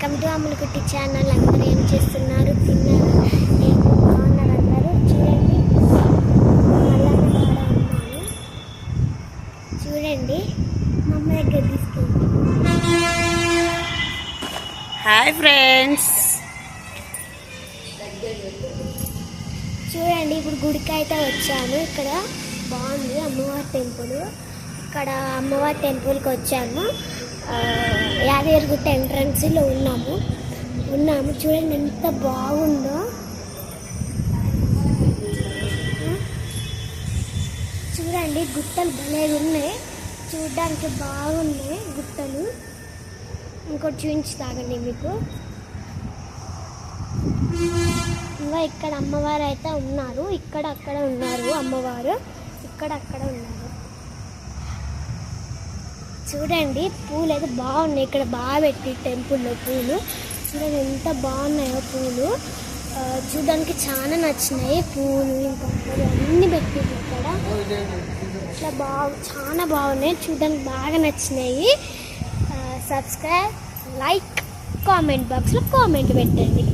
Welcome to అమ్ముల కుట్టి channel. అందరూ ఏం చేస్తున్నారు? తిన్నారు? ఏం బాగున్నారు అందరూ? చూడండి, చూడండి మా అమ్మ దగ్గర తీసుకెళ్ళి. హాయ్ ఫ్రెండ్స్, చూడండి ఇప్పుడు గుడికి అయితే వచ్చాను. ఇక్కడ బాగుంది అమ్మవారి టెంపుల్. ఇక్కడ అమ్మవారి టెంపుల్కి వచ్చాము. యాదగిరిగుట్ట ఎంట్రన్స్లో ఉన్నాము. చూడండి ఎంత బాగుందో. చూడండి గుట్టలు భలే ఉన్నాయి, చూడడానికి బాగున్నాయి గుట్టలు. ఇంకోటి చూపించుతాగండి మీకు. ఇంకా ఇక్కడ అమ్మవారు అయితే ఉన్నారు, ఇక్కడ అక్కడ ఉన్నారు అమ్మవారు, ఇక్కడ అక్కడ ఉన్నారు. చూడండి పూలు అయితే బాగున్నాయి, ఇక్కడ బాగా పెట్టి టెంపుల్లో పూలు. చూడండి ఎంత బాగున్నాయో పూలు, చూడడానికి చాలా నచ్చినాయి పూలు. ఇంకా అన్నీ పెట్టింది ఇక్కడ, ఇట్లా చాలా బాగున్నాయి, చూడడానికి బాగా నచ్చినాయి. సబ్స్క్రైబ్, లైక్, కామెంట్ బాక్స్లో కామెంట్ పెట్టండి.